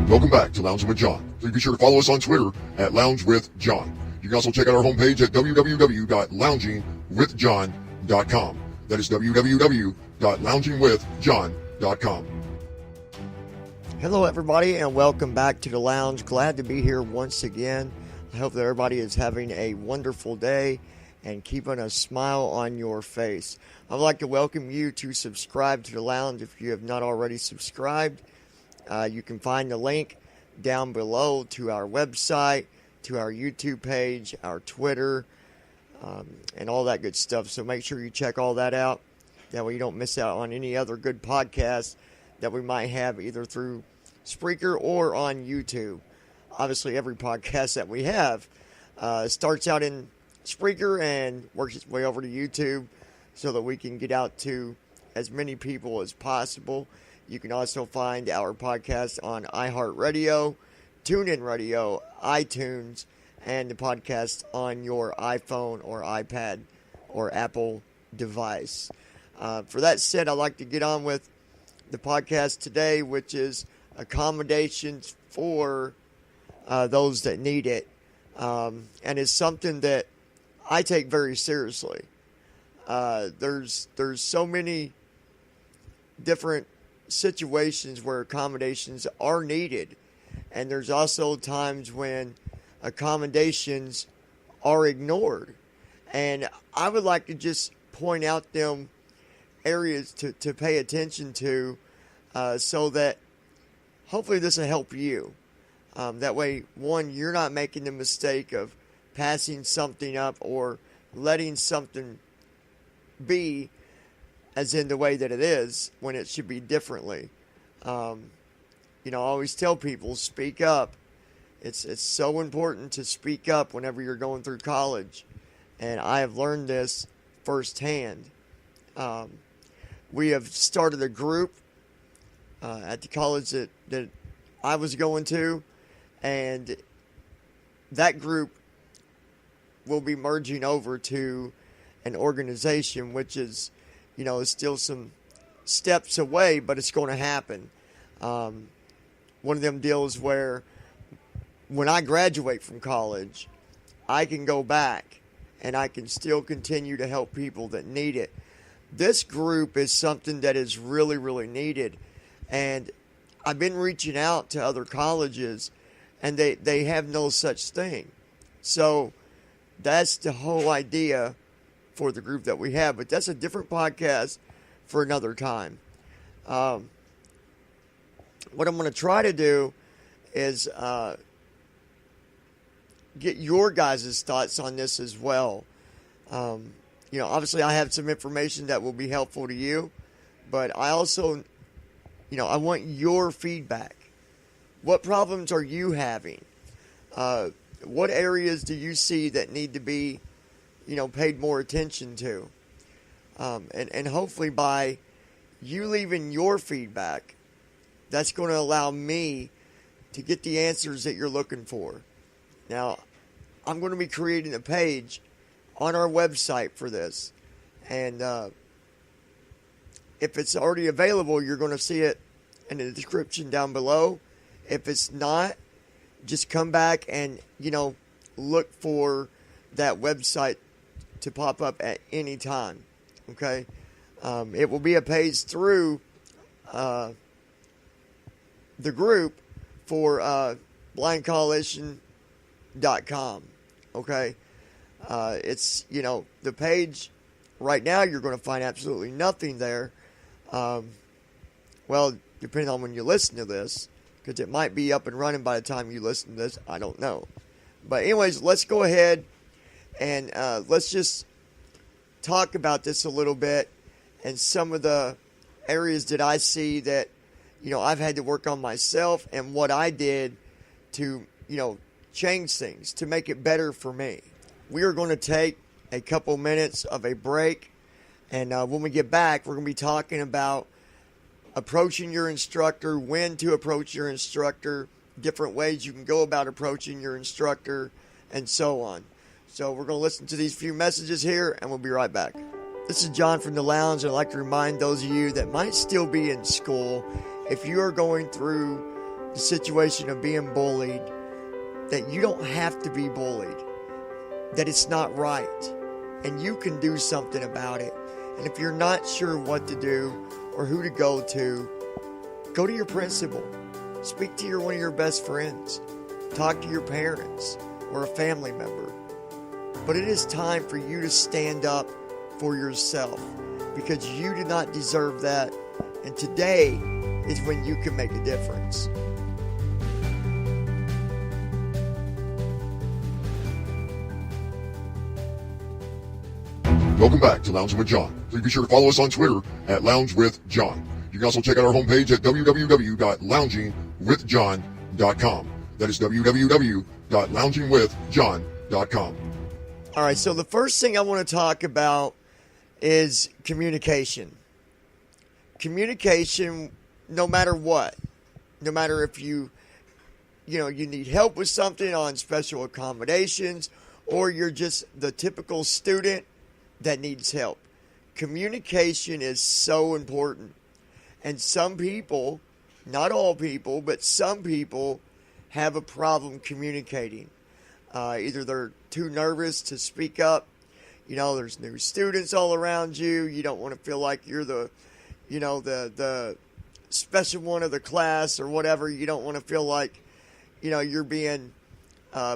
Welcome back to Lounging with John. Please be sure to follow us on Twitter at Lounge with John. You can also check out our homepage at www.loungingwithjohn.com. That is www.loungingwithjohn.com. Hello, everybody, and welcome back to the Lounge. Glad to be here once again. I hope that everybody is having a wonderful day and keeping a smile on your face. I'd like to welcome you to subscribe to the Lounge if you have not already subscribed. You can find the link down below to our website, to our YouTube page, our Twitter, and all that good stuff. So make sure you check all that out. That way you don't miss out on any other good podcasts that we might have either through Spreaker or on YouTube. Obviously, every podcast that we have starts out in Spreaker and works its way over to YouTube so that we can get out to as many people as possible. You can also find our podcast on iHeartRadio, TuneIn Radio, iTunes, and the podcast on your iPhone or iPad or Apple device. For that said, I'd like to get on with the podcast today, which is accommodations for those that need it. And it's something that I take very seriously. There's so many different situations where accommodations are needed, and there's also times when accommodations are ignored, and I would like to just point out them areas to pay attention to, so that hopefully this will help you. That way, one, you're not making the mistake of passing something up or letting something be as in the way that it is when it should be differently. I always tell people, speak up. It's so important to speak up whenever you're going through college. And I have learned this firsthand. We have started a group at the college that I was going to. And that group will be merging over to an organization, which is, it's still some steps away, but it's going to happen. One of them deals where when I graduate from college, I can go back and I can still continue to help people that need it. This group is something that is really, really needed. And I've been reaching out to other colleges, and they have no such thing. So that's the whole idea for the group that we have, but that's a different podcast for another time. What I'm going to try to do is get your guys' thoughts on this as well. Obviously I have some information that will be helpful to you, but I also, I want your feedback. What problems are you having? What areas do you see that need to be paid more attention to? And hopefully by you leaving your feedback, that's going to allow me to get the answers that you're looking for. Now, I'm going to be creating a page on our website for this. And if it's already available, you're going to see it in the description down below. If it's not, just come back and, look for that website to pop up at any time. Okay? It will be a page through the group for blindcoalition.com. Okay? It's, the page right now, you're going to find absolutely nothing there. Well, depending on when you listen to this, because it might be up and running by the time you listen to this. I don't know. But anyways, let's go ahead and let's just talk about this a little bit and some of the areas that I see that, I've had to work on myself and what I did to, change things, to make it better for me. We are going to take a couple minutes of a break, and when we get back, we're going to be talking about approaching your instructor, when to approach your instructor, different ways you can go about approaching your instructor, and so on. So we're going to listen to these few messages here, and we'll be right back. This is John from the Lounge, and I'd like to remind those of you that might still be in school, if you are going through the situation of being bullied, that you don't have to be bullied, that it's not right, and you can do something about it. And if you're not sure what to do or who to go to your principal. Speak to one of your best friends. Talk to your parents or a family member. But it is time for you to stand up for yourself, because you do not deserve that. And today is when you can make a difference. Welcome back to Lounging with John. Please be sure to follow us on Twitter at Lounge with John. You can also check out our homepage at www.loungingwithjohn.com. That is www.loungingwithjohn.com. All right, so the first thing I want to talk about is communication. Communication, no matter what. No matter if you need help with something on special accommodations, or you're just the typical student that needs help. Communication is so important. And some people, not all people, but some people have a problem communicating. Either they're too nervous to speak up. There's new students all around you. You don't want to feel like you're the special one of the class or whatever. You don't want to feel like, you're being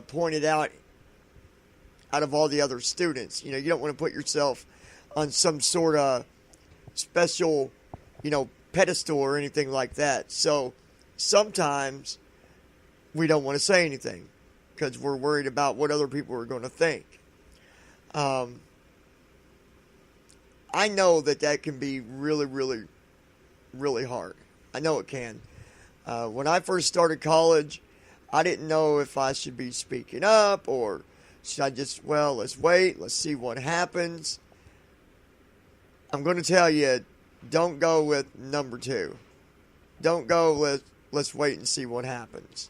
pointed out of all the other students. You don't want to put yourself on some sort of special, pedestal or anything like that. So sometimes we don't want to say anything because we're worried about what other people are going to think. I know that can be really, really, really hard. I know it can. When I first started college, I didn't know if I should be speaking up or should I just, let's wait, let's see what happens. I'm going to tell you, don't go with number 2. Don't go with, let's wait and see what happens.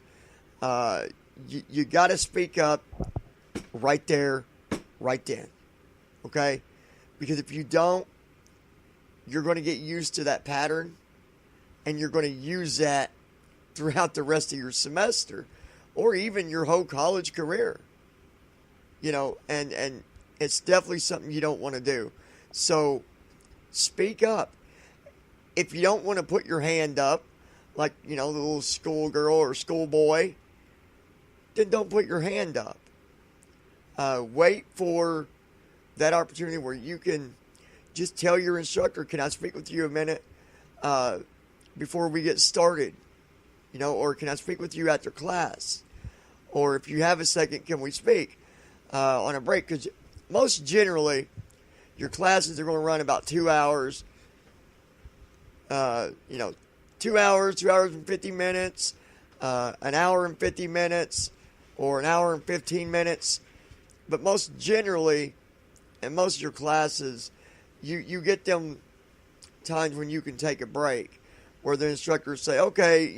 You got to speak up right there, right then. Okay? Because if you don't, you're going to get used to that pattern, and you're going to use that throughout the rest of your semester or even your whole college career. And it's definitely something you don't want to do. So speak up. If you don't want to put your hand up, like, the little schoolgirl or schoolboy, then don't put your hand up. Wait for that opportunity where you can just tell your instructor, can I speak with you a minute before we get started? Or can I speak with you after class? Or if you have a second, can we speak on a break? Because most generally, your classes are going to run about 2 hours. 2 hours, 2 hours and 50 minutes, an hour and 50 minutes, or an hour and 15 minutes. But most generally, in most of your classes, you get them times when you can take a break, where the instructors say, okay,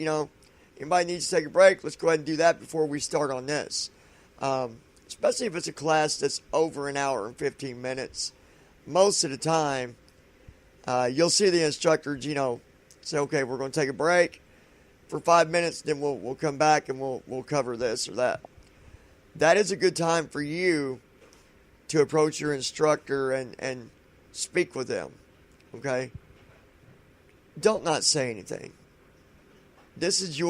anybody needs to take a break, let's go ahead and do that before we start on this. Especially if it's a class that's over an hour and 15 minutes. Most of the time, you'll see the instructors, say, okay, we're going to take a break for 5 minutes, then we'll come back and we'll cover this or that. That is a good time for you to approach your instructor and speak with them, okay? Don't not say anything. This is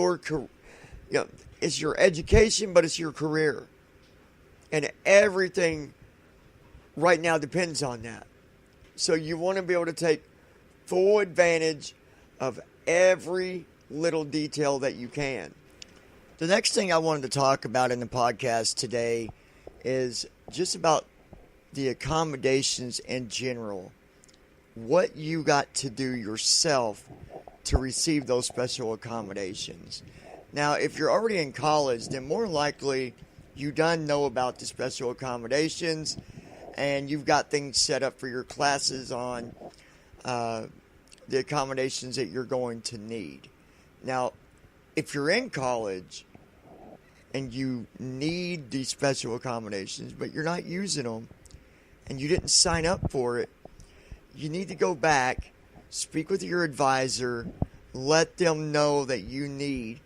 it's your education, but it's your career. And everything right now depends on that. So you want to be able to take full advantage of every little detail that you can. The next thing I wanted to talk about in the podcast today is just about the accommodations in general. What you got to do yourself to receive those special accommodations. Now, if you're already in college, then more likely you done know about the special accommodations and you've got things set up for your classes on the accommodations that you're going to need. Now, if you're in college and you need these special accommodations, but you're not using them and you didn't sign up for it, you need to go back, speak with your advisor, let them know that you need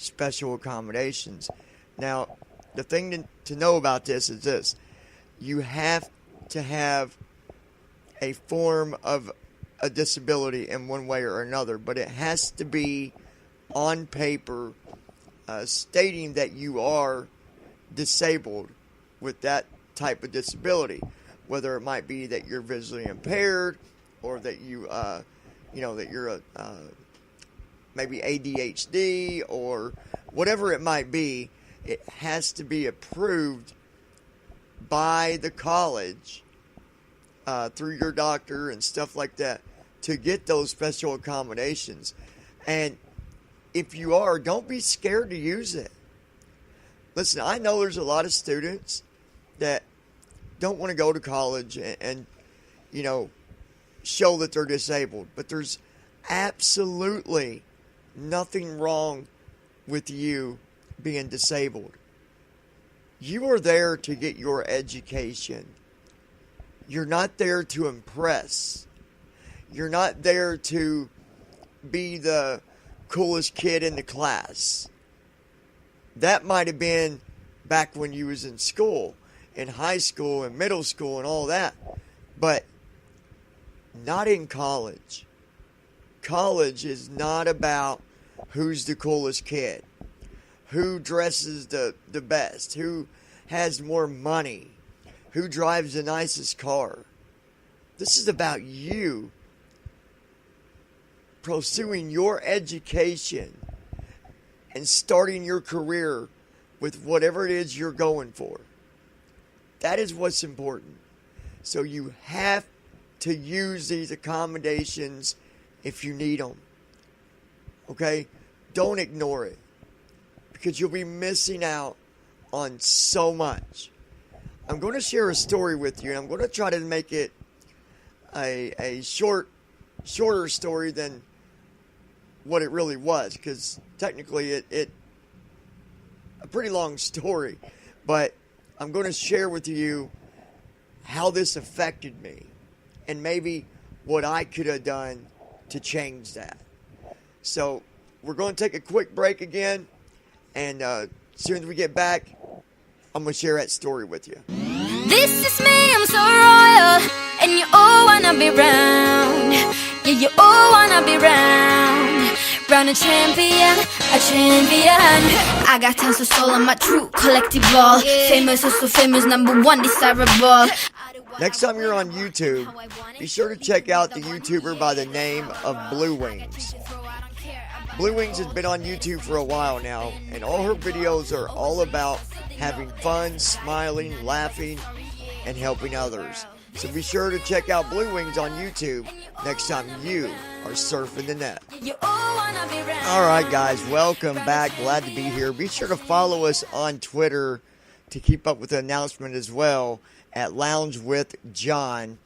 special accommodations. Now, the thing to know about this is this. You have to have a form of a disability in one way or another, but it has to be on paper stating that you are disabled with that type of disability, whether it might be that you're visually impaired or that that you're maybe ADHD or whatever it might be. It has to be approved by the college through your doctor and stuff like that to get those special accommodations. And if you are, don't be scared to use it. Listen, I know there's a lot of students that don't want to go to college and show that they're disabled. But there's absolutely nothing wrong with you being disabled. You are there to get your education. You're not there to impress. You're not there to be the coolest kid in the class. That might have been back when you was in school, in high school and middle school and all that. But not in college. College is not about who's the coolest kid, who dresses the best, who has more money, who drives the nicest car. This is about you pursuing your education and starting your career with whatever it is you're going for. That is what's important. So you have to use these accommodations if you need them. Okay? Don't ignore it, because you'll be missing out on so much. I'm going to share a story with you, and I'm going to try to make it a shorter story than what it really was, because technically it a pretty long story, but I'm going to share with you how this affected me and maybe what I could have done to change that. So we're going to take a quick break again, and as soon as we get back, I'm going to share that story with you. This is me, I'm so royal, and you all wanna be round. Yeah, you all wanna be round. Round a champion, a champion. I got tons of soul on my true collectible. Famous is so famous, number one desirable. Next time you're on YouTube, be sure to check out the YouTuber by the name of Blue Wings. Blue Wings has been on YouTube for a while now, and all her videos are all about having fun, smiling, laughing, and helping others. So be sure to check out Blue Wings on YouTube next time you are surfing the net. Alright guys, welcome back. Glad to be here. Be sure to follow us on Twitter to keep up with the announcement as well at Lounge with John.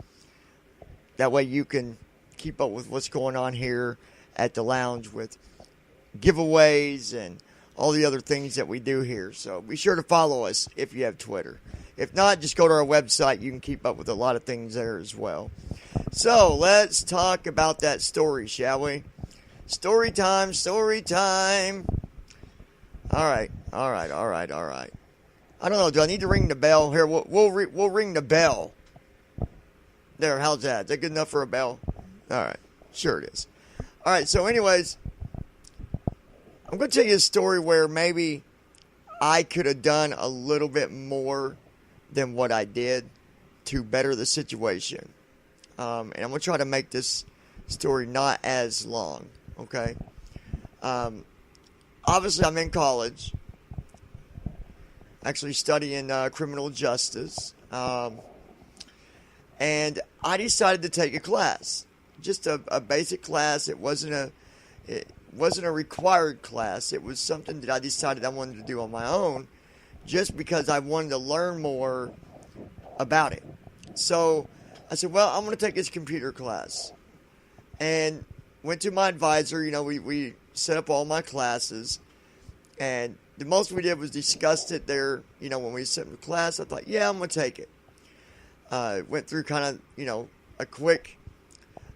That way you can keep up with what's going on here at the lounge with giveaways and all the other things that we do here. So be sure to follow us if you have Twitter. If not, just go to our website. You can keep up with a lot of things there as well. So let's talk about that story, shall we? Story time, story time. All right. I don't know. Do I need to ring the bell? Here, we'll ring the bell. There, how's that? Is that good enough for a bell? All right. Sure it is. All right, so anyways, I'm going to tell you a story where maybe I could have done a little bit more than what I did to better the situation. And I'm going to try to make this story not as long, okay? Obviously, I'm in college, actually studying criminal justice. And I decided to take a class, just a basic class. It wasn't a required class. It was something that I decided I wanted to do on my own, just because I wanted to learn more about it. So I said, well, I'm going to take this computer class. And went to my advisor. You know, we set up all my classes. And the most we did was discussed it there. You know, when we set up the class, I thought, yeah, I'm going to take it. Went through kind of, you know, a quick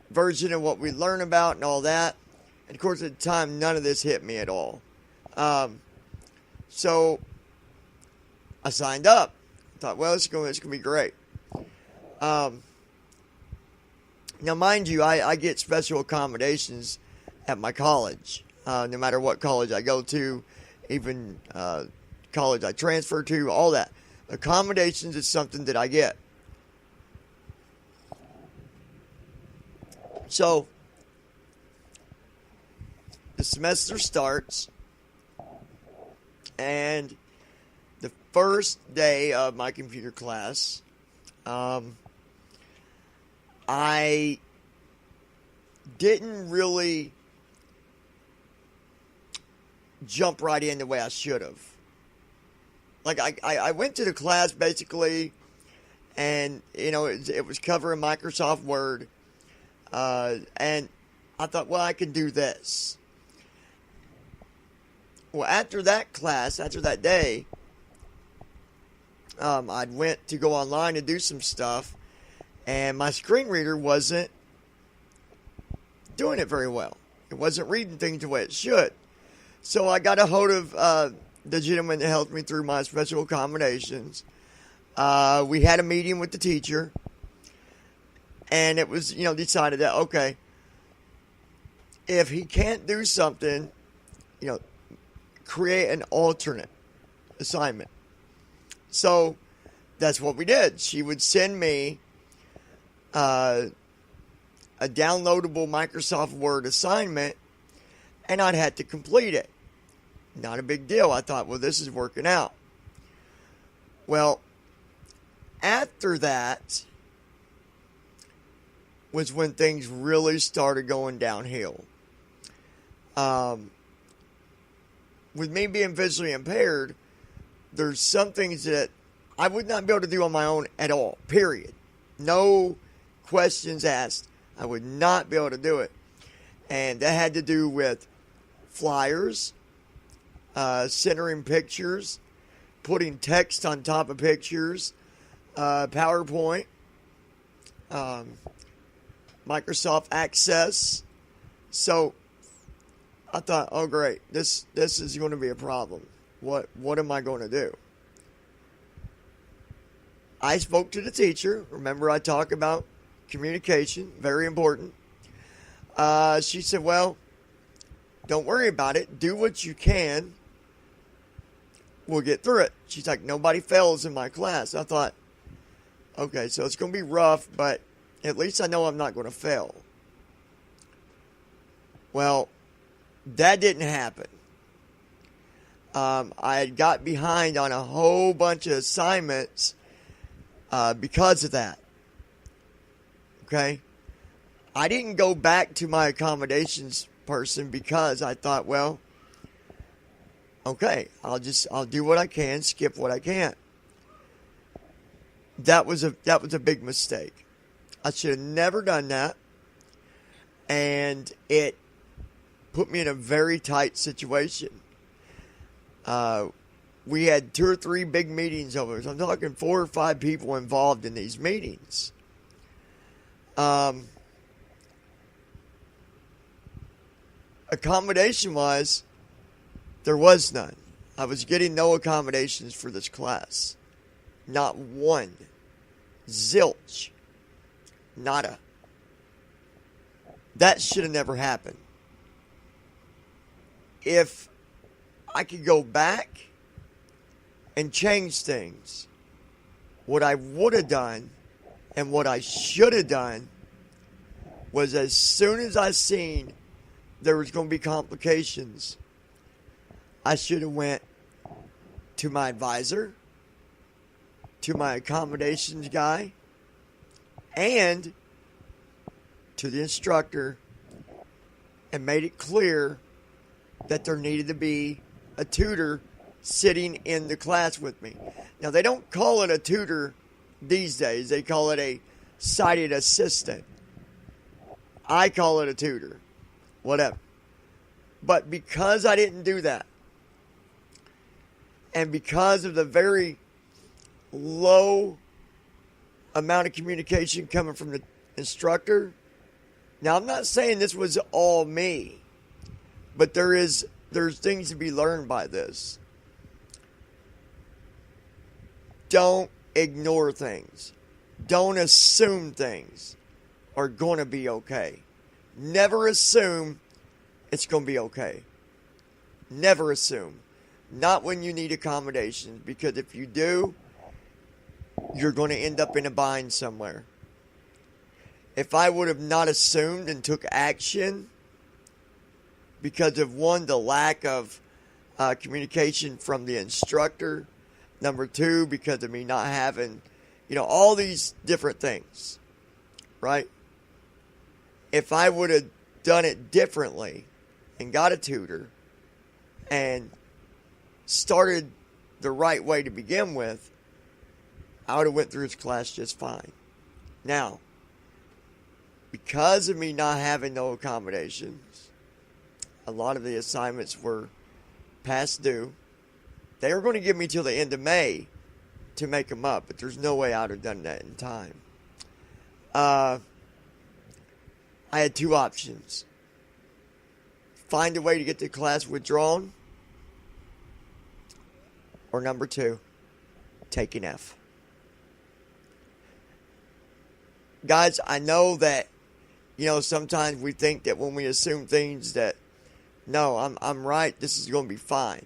version of what we learn about and all that. And of course, at the time, none of this hit me at all. So I signed up. Thought, well, it's going to be great. Now, mind you, I get special accommodations at my college. No matter what college I go to, even college I transfer to, all that. Accommodations is something that I get. So the semester starts, and the first day of my computer class, I didn't really jump right in the way I should have. Like, I went to the class basically, and, it was covering Microsoft Word, and I thought, well, I can do this. Well, after that class, after that day, I went to go online and do some stuff, and my screen reader wasn't doing it very well. It wasn't reading things the way it should. So I got a hold of the gentleman that helped me through my special accommodations. We had a meeting with the teacher, and it was, decided that, okay, if he can't do something, create an alternate assignment. So that's what we did. She would send me a downloadable Microsoft Word assignment, and I'd have to complete it. Not a big deal. I thought, well, this is working out. Well, after that was when things really started going downhill. With me being visually impaired, there's some things that I would not be able to do on my own at all, period. No questions asked. I would not be able to do it. And that had to do with flyers, centering pictures, putting text on top of pictures, PowerPoint, Microsoft Access. So I thought, oh great, this is going to be a problem. What am I going to do? I spoke to the teacher. Remember, I talked about communication, very important. She said, well, don't worry about it. Do what you can. We'll get through it. She's like, nobody fails in my class. I thought, okay, so it's going to be rough, but at least I know I'm not going to fail. Well, that didn't happen. I had got behind on a whole bunch of assignments because of that. Okay? I didn't go back to my accommodations person because I thought, well, okay, I'll do what I can, skip what I can't. That was a big mistake. I should have never done that, and it put me in a very tight situation. We had 2 or 3 big meetings over it. I'm talking 4 or 5 people involved in these meetings. Accommodation-wise, there was none. I was getting no accommodations for this class. Not one. Zilch. Nada. That should have never happened. If I could go back and change things, what I would have done and what I should have done was, as soon as I seen there was going to be complications, I should have went to my advisor, to my accommodations guy, and to the instructor, and made it clear that there needed to be a tutor sitting in the class with me. Now, they don't call it a tutor these days. They call it a sighted assistant. I call it a tutor. Whatever. But because I didn't do that, and because of the very low amount of communication coming from the instructor, now I'm not saying this was all me, but there is there's things to be learned by this. Don't ignore things. Don't assume things are going to be okay. Never assume it's going to be okay. Never assume. Not when you need accommodations, because if you do, you're going to end up in a bind somewhere. If I would have not assumed and took action because of, one, the lack of communication from the instructor, number two, because of me not having, all these different things, right? If I would have done it differently and got a tutor and started the right way to begin with, I would have went through his class just fine. Now, because of me not having no accommodations, a lot of the assignments were past due. They were going to give me till the end of May to make them up, but there's no way I would have done that in time. I had two options. Find a way to get the class withdrawn, or number two, take an F. Guys, I know that, sometimes we think that when we assume things that, no, I'm right, this is going to be fine.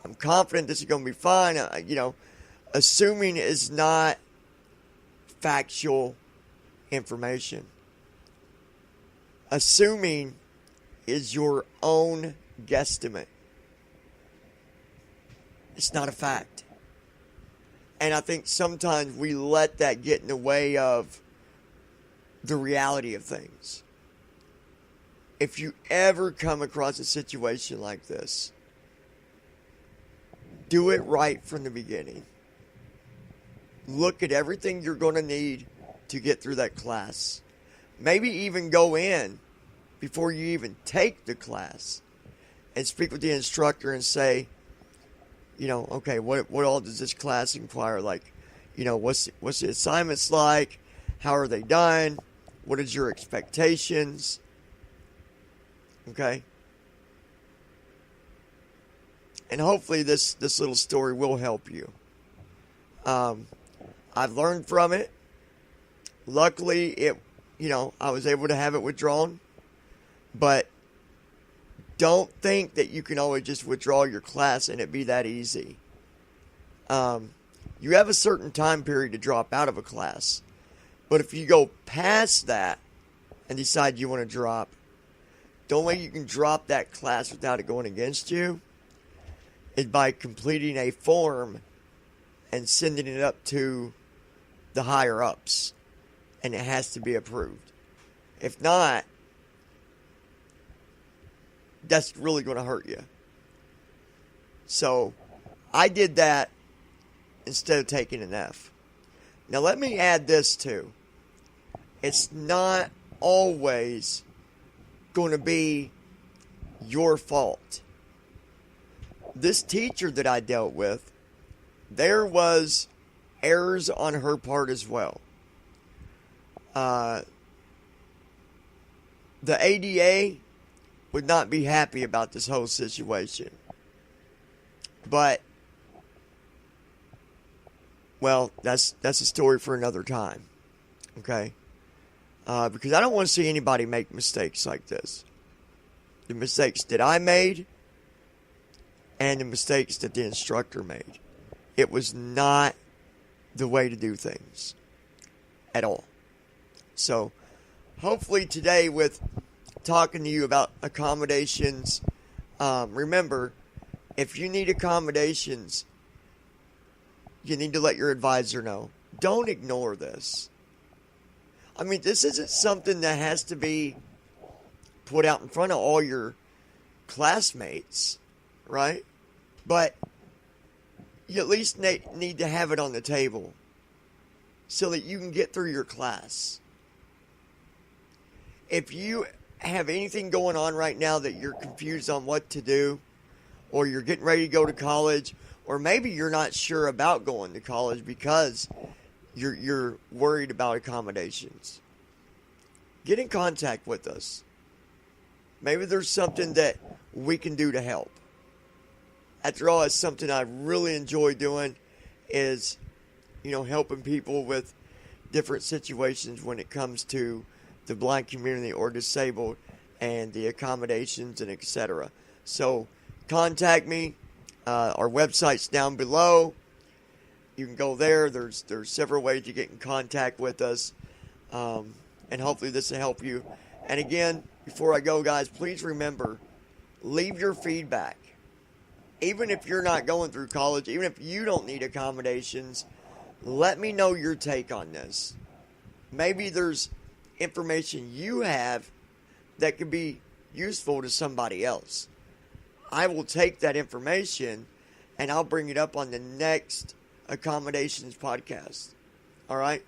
I'm confident this is going to be fine. Assuming is not factual information. Assuming is your own guesstimate. It's not a fact. And I think sometimes we let that get in the way of the reality of things. If you ever come across a situation like this, do it right from the beginning. Look at everything you're going to need to get through that class. Maybe even go in before you even take the class and speak with the instructor and say, okay, what all does this class inquire? Like, what's the assignments like? How are they done? What is your expectations? Okay? And hopefully this little story will help you. I've learned from it. Luckily, I was able to have it withdrawn. But don't think that you can always just withdraw your class and it be that easy. You have a certain time period to drop out of a class. But if you go past that and decide you want to drop, the only way you can drop that class without it going against you is by completing a form and sending it up to the higher ups. And it has to be approved. If not, that's really going to hurt you. So, I did that instead of taking an F. Now, let me add this too. It's not always going to be your fault. This teacher that I dealt with, there was errors on her part as well. The ADA would not be happy about this whole situation. But, well, that's a story for another time. Okay? Because I don't want to see anybody make mistakes like this. The mistakes that I made and the mistakes that the instructor made. It was not the way to do things at all. So, hopefully today with talking to you about accommodations, remember, if you need accommodations, you need to let your advisor know. Don't ignore this. I mean, this isn't something that has to be put out in front of all your classmates, right? But you at least need to have it on the table so that you can get through your class. If you have anything going on right now that you're confused on what to do, or you're getting ready to go to college, or maybe you're not sure about going to college because you're worried about accommodations, get in contact with us. maybe there's something that we can do to help. After all, it's something I really enjoy doing is, helping people with different situations when it comes to the blind community or disabled and the accommodations and etc. So contact me. Our website's down below. You can go there. There's several ways to get in contact with us. And hopefully this will help you. And again, before I go, guys, please remember, leave your feedback. Even if you're not going through college, even if you don't need accommodations, let me know your take on this. Maybe there's information you have that could be useful to somebody else. I will take that information and I'll bring it up on the next Accommodations podcast. All right?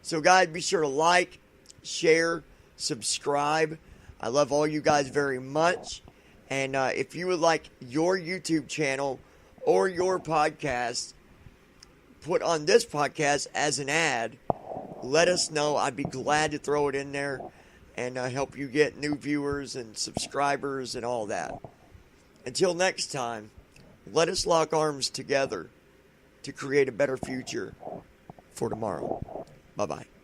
So, guys, be sure to like, share, subscribe. I love all you guys very much. And if you would like your YouTube channel or your podcast put on this podcast as an ad, let us know. I'd be glad to throw it in there and help you get new viewers and subscribers and all that. Until next time, let us lock arms together to create a better future for tomorrow. Bye-bye.